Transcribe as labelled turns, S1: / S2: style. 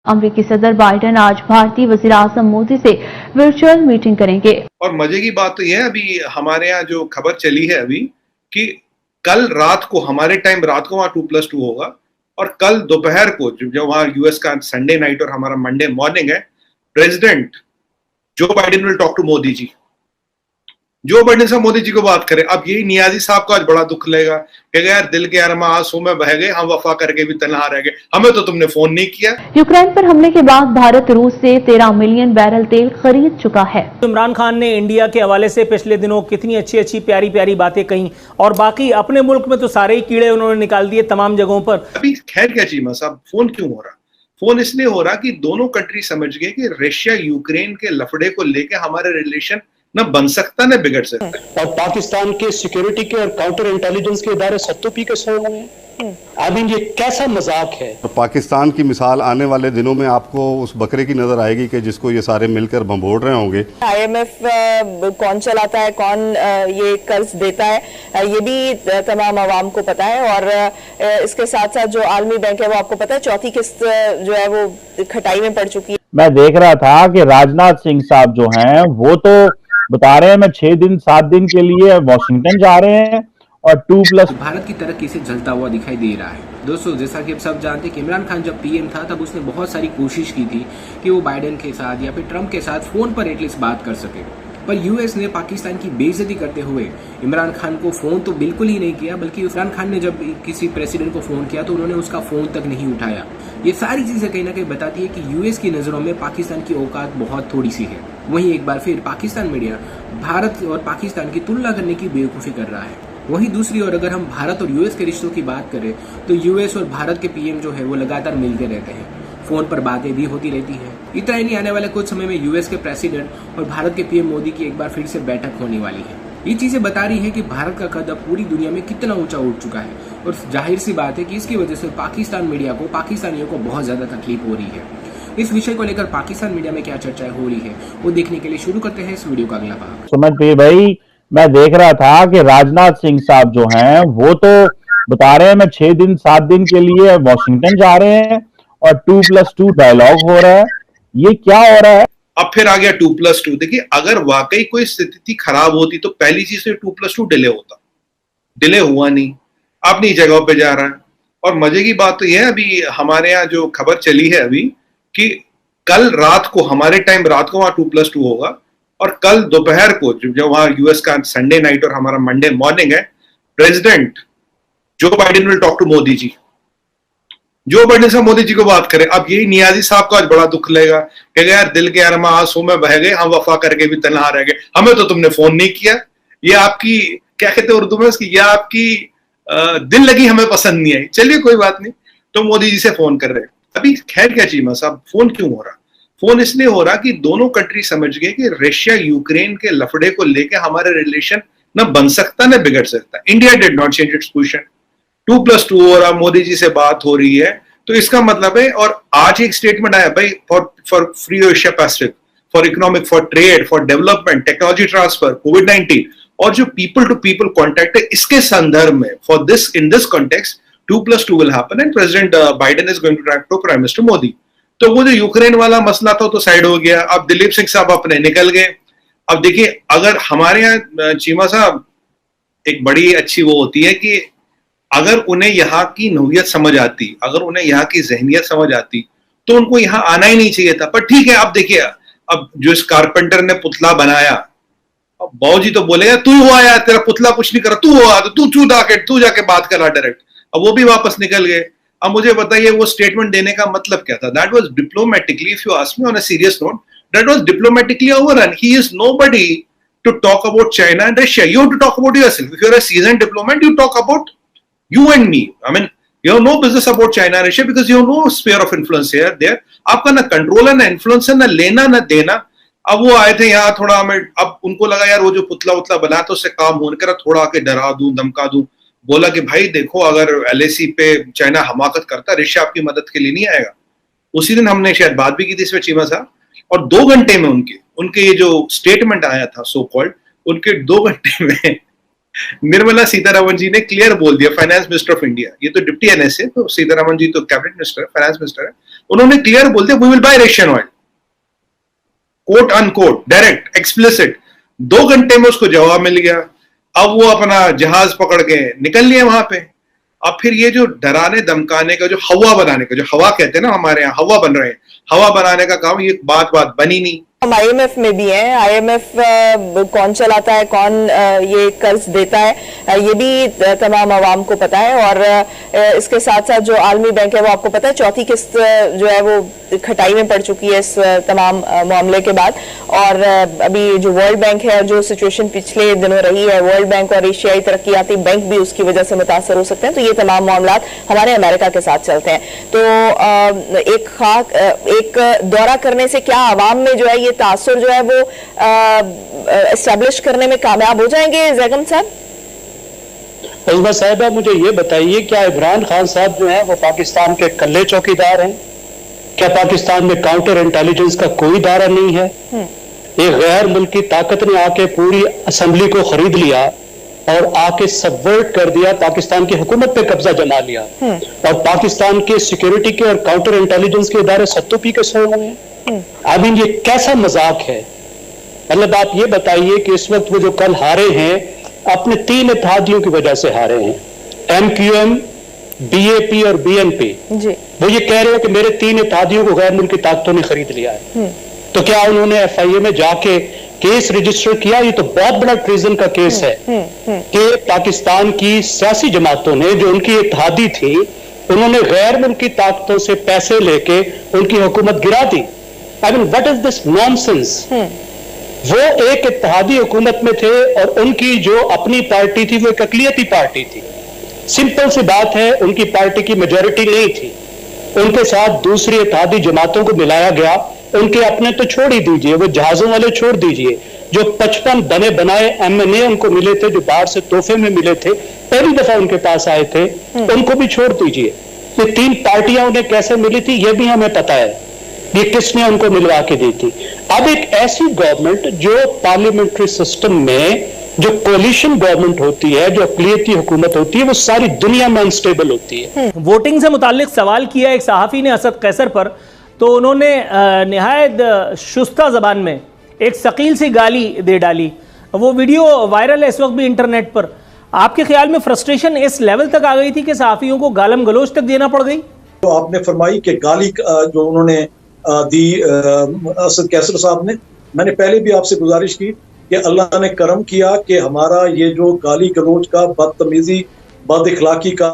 S1: अमेरिकी सदर बाइडेन आज भारतीय वज़ीर आज़म मोदी से वर्चुअल मीटिंग करेंगे।
S2: और मजे की बात तो यह है, अभी हमारे यहाँ जो खबर चली है अभी कि कल रात को हमारे टाइम रात को वहां 2+2 होगा और कल दोपहर को जो वहां यूएस का संडे नाइट और हमारा मंडे मॉर्निंग है, president Joe Biden will talk to Modi ji. Joe Biden साहब मोदी जी को बात करें। अब यही नियाजी साहब को आज बड़ा दुख लगेगा कि यार दिल के अरमा आंसू में बह गए, हम वफा करके भी तन्हा रह गए, हमें तो तुमने फोन नहीं किया।
S1: यूक्रेन पर हमले के बाद भारत रूस से 13 मिलियन बैरल तेल खरीद चुका है।
S3: इमरान खान ने इंडिया के हवाले से पिछले दिनों कितनी अच्छी अच्छी प्यारी प्यारी बातें कही और बाकी अपने मुल्क में तो सारे ही कीड़े उन्होंने निकाल दिए तमाम जगहों पर।
S2: अभी खैर क्या चीमा साहब, फोन क्यों हो रहा? फोन इसलिए हो रहा कि दोनों कंट्री समझ गए कि रशिया यूक्रेन के लफड़े को लेकर हमारे रिलेशन न बन सकता न बिगड़ सकता।
S4: और पाकिस्तान के सिक्योरिटी के और काउंटर इंटेलिजेंस के इदारे सत्तू पी के सो गए हैं। आई मीन ये कैसा मजाक है?
S5: तो पाकिस्तान की मिसाल आने वाले दिनों में आपको उस बकरे की नजर आएगी कि जिसको ये सारे मिलकर भंबोड़ रहे होंगे।
S6: IMF कौन चलाता है, कौन ये कर्ज देता है, ये भी तमाम आवाम को पता है। और इसके साथ साथ जो आलमी बैंक है वो आपको पता है चौथी किस्त जो है वो खटाई में पड़ चुकी है।
S7: मैं देख रहा था कि राजनाथ सिंह साहब जो हैं वो तो बता रहे हैं मैं 6 दिन 7 दिन के लिए वॉशिंगटन जा रहे हैं और 2+
S8: भारत की तरक्की से जलता हुआ दिखाई दे रहा है। दोस्तों, जैसा कि आप सब जानते हैं कि इमरान खान जब पीएम था तब उसने बहुत सारी कोशिश की थी कि वो बाइडेन के साथ या फिर ट्रंप के साथ फोन पर एटलीस्ट बात कर सके, पर यूएस ने पाकिस्तान की बेइज्जती करते हुए इमरान खान को फोन तो बिल्कुल ही नहीं किया, बल्कि इमरान खान ने जब किसी प्रेसिडेंट को फोन किया तो उन्होंने उसका फोन तक नहीं उठाया। ये सारी चीजें कहीं ना कहीं बताती है कि यूएस की नजरों में पाकिस्तान की औकात बहुत थोड़ी सी है। वहीं एक बार फिर पाकिस्तान मीडिया भारत और पाकिस्तान की तुलना करने की बेवकूफ़ी कर रहा है। वहीं दूसरी ओर अगर हम भारत और यूएस के रिश्तों की बात करें तो यूएस और भारत के पीएम जो है वो लगातार मिलते रहते हैं, फोन पर बातें भी होती रहती है। इतना ही नहीं, आने वाले कुछ समय में यूएस के प्रेसिडेंट और भारत के पीएम मोदी की एक बार फिर से बैठक होने वाली है। ये चीजें बता रही है कि भारत का कदम पूरी दुनिया में कितना ऊंचा उठ चुका है और जाहिर सी बात है कि इसकी वजह से पाकिस्तान मीडिया को, पाकिस्तानियों को बहुत ज्यादा तकलीफ हो रही है। इस विषय को लेकर पाकिस्तान मीडिया में क्या चर्चाएं हो रही है वो देखने के लिए शुरू करते हैं इस वीडियो का अगला भाग।
S7: समझ पे भाई, मैं देख रहा था कि राजनाथ सिंह साहब जो हैं वो तो बता रहे हैं मैं 6 दिन 7 दिन के लिए वॉशिंगटन जा रहे हैं और 2+2 डायलॉग हो रहा है। ये क्या हो रहा है?
S2: अब फिर आ गया 2+2। देखिए, अगर वाकई कोई स्थिति खराब होती तो पहली चीज से 2+2 डिले होता, डिले हुआ नहीं, अपनी जगह पे जा रहा है। और मजे की बात तो यह है, अभी हमारे यहाँ जो खबर चली है अभी कि कल रात को हमारे टाइम रात को वहां 2+2 होगा और कल दोपहर को जो वहां यूएस का संडे नाइट और हमारा मंडे मॉर्निंग है, president Joe Biden will talk to Modi ji. Joe Biden साहब मोदी जी को बात करें। अब यही नियाजी साहब को आज बड़ा दुख लगेगा कि यार दिल के अरमा आंसू में बह गए, हम वफा करके भी तन्हा रह गए, हमें तो तुमने फोन नहीं किया। ये आपकी क्या कहते हैं उर्दू में उसकी, ये आपकी दिल लगी हमें पसंद नहीं आई। चलिए कोई बात नहीं, तो मोदी जी से फोन कर रहे हैं। अभी खैर क्या चीमा साहब, फोन क्यों हो रहा? फोन इसलिए हो रहा कि दोनों कंट्री समझ गए कि रशिया यूक्रेन के लफड़े को लेकर हमारे रिलेशन न बन सकता न बिगड़ सकता। India did not change its position. 2+2 हो रहा, मोदी जी से बात हो रही है, तो इसका मतलब है। और आज एक स्टेटमेंट आया भाई, for free Asia Pacific, for economic, for trade, for development, technology transfer, कोविड-19 और जो पीपल टू पीपल कॉन्टैक्ट है, इसके संदर्भ में for this in this context 2+2 will happen and president Biden is going to talk to prime minister Modi. तो वो जो यूक्रेन वाला मसला था तो साइड हो गया। अब दिलीप सिंह साहब अपने निकल गए। अब देखिए, अगर हमारे यहाँ चीमा साहब एक बड़ी अच्छी वो होती है कि अगर उन्हें यहाँ की नौयत समझ आती, अगर उन्हें यहाँ की जहनियत समझ आती तो उनको यहाँ आना ही नहीं चाहिए था। पर ठीक है, अब देखिए, अब जो इस कारपेंटर ने पुतला बनाया, अब बाबूजी तो बोलेगा तू हो आया, तेरा पुतला कुछ नहीं करा, तू हो आ, तो तू जाके बात करा डायरेक्ट। अब वो भी वापस निकल गए। अब मुझे बताइए वो स्टेटमेंट देने का मतलब क्या था? That was diplomatically, if you ask me on a serious note, that was diplomatically overrun. He is nobody to talk about China and Russia. You have to talk about yourself. If you are a seasoned diplomat, you talk about you and me. I mean, you have no business about China and Russia because you have no sphere of influence here there. आपका ना control है, ना influence है, ना लेना ना देना। अब वो आए थे यहाँ थोड़ा, हमें अब उनको लगा यार वो जो पुतला उतला बना तो उससे काम होने का, थोड़ा आके डरा दूं, धमका दूं। बोला कि भाई देखो, अगर LAC पे चाइना हमाकत करता, रशिया आपकी मदद के लिए नहीं आएगा। उसी दिन हमने शायद बात भी की थी इसमें चीमा साहब, और 2 घंटे में उनके ये जो स्टेटमेंट आया था सो कॉल्ड, उनके 2 घंटे में निर्मला सीतारमण जी ने क्लियर बोल दिया, फाइनेंस मिनिस्टर ऑफ इंडिया। ये तो डिप्टी NS है, तो सीतारमण जी तो कैबिनेट मिनिस्टर है, फाइनेंस मिनिस्टर है। उन्होंने क्लियर बोल दिया, we will buy Russian oil, quote unquote, direct explicit. 2 घंटे में उसको जवाब मिल गया। अब वो अपना जहाज पकड़ के निकल लिए वहां पे। अब फिर ये जो डराने धमकाने का, जो हवा बनाने का, जो हवा कहते हैं ना हमारे यहाँ, हवा बन रहे हैं, हवा बनाने का काम, ये बात बनी नहीं।
S6: हम IMF में भी हैं। IMF कौन चलाता है, कौन ये कर्ज देता है, ये भी तमाम आवाम को पता है। और इसके साथ साथ जो आलमी बैंक है वो आपको पता है, चौथी किस्त जो है वो खटाई में पड़ चुकी है इस तमाम मामले के बाद। और अभी जो वर्ल्ड बैंक है, जो सिचुएशन पिछले दिनों रही है, वर्ल्ड बैंक और एशियाई तरक्याती बैंक भी उसकी वजह से मुतासर हो सकते हैं। तो ये तमाम मामला हमारे अमेरिका के साथ चलते हैं। तो एक दौरा करने से क्या आवाम में जो है ये तासुर जो है वो एस्टेब्लिश करने में कामयाब हो जाएंगे जैगम साहब?
S4: उस्मा साहिबा, मुझे ये बताइए, क्या इमरान खान साहब जो है वो पाकिस्तान के कल्ले चौकीदार हैं? क्या पाकिस्तान में काउंटर इंटेलिजेंस का कोई दायरा नहीं है? एक गैर मुल्की ताकत ने आके पूरी असेंबली को खरीद लिया और आके सबवर्ट कर दिया, पाकिस्तान की हुकूमत पे कब्जा जमा लिया, और पाकिस्तान के सिक्योरिटी के और काउंटर इंटेलिजेंस के इदारे सत्तू पी के सोए हुए हैं। आई मीन, ये कैसा मजाक है? मतलब आप ये बताइए कि इस वक्त वो जो कल हारे हैं, अपने 3 इत्तेहादियों की वजह से हारे हैं, MQM, BAP और BNP। वो ये कह रहे हो कि मेरे 3 इत्तेहादियों को गैर मुल्की ताकतों ने खरीद लिया है। तो क्या उन्होंने FIA में जाके केस रजिस्टर किया? ये तो बहुत बड़ा ट्रीजन का केस है कि पाकिस्तान की सियासी जमातों ने, जो उनकी इत्तेहादी थी, उन्होंने गैर मुल्की ताकतों से पैसे लेके उनकी हुकूमत गिरा दी। I mean, what is this nonsense? वो एक इत्तेहादी हुकूमत में थे और उनकी जो अपनी पार्टी थी वो एक अकलियती पार्टी थी। सिंपल सी बात है, उनकी पार्टी की मेजॉरिटी नहीं थी, उनके साथ दूसरी इत्तेहादी जमातों को मिलाया गया। उनके अपने तो छोड़ ही दीजिए, वो जहाजों वाले छोड़ दीजिए, जो 55 बने बनाए MNA उनको मिले थे, जो बाहर से तोहफे में मिले थे, पहली दफा उनके पास आए थे, उनको भी छोड़ दीजिए। ये 3 पार्टियां उन्हें कैसे मिली थी ये भी हमें पता है, ये किसने उनको मिलवा के दी थी। अब एक ऐसी गवर्नमेंट जो पार्लियामेंट्री सिस्टम में जो कोलिशन गवर्नमेंट होती है, जो अक़लियती हुकूमत होती है, वो सारी दुनिया में अनस्टेबल होती है।
S3: वोटिंग से मुताल्लिक सवाल किया एक सहाफ़ी ने असद कैसर पर, तो उन्होंने निहायत शुस्ता ज़बान में एक सकील सी गाली दे डाली। वो वीडियो वायरल है इस वक्त भी इंटरनेट पर। आपके ख्याल में फ्रस्ट्रेशन इस लेवल तक आ गई थी कि सहाफ़ियों को गालम गलोच तक देना पड़ गई?
S9: तो आपने फरमाई कि गाली जो उन्होंने दी असद कैसर साहब ने, मैंने पहले भी आपसे गुजारिश की कि अल्लाह ने करम किया कि हमारा ये जो गाली गलोच का, बदतमीजी, बद इखलाकी का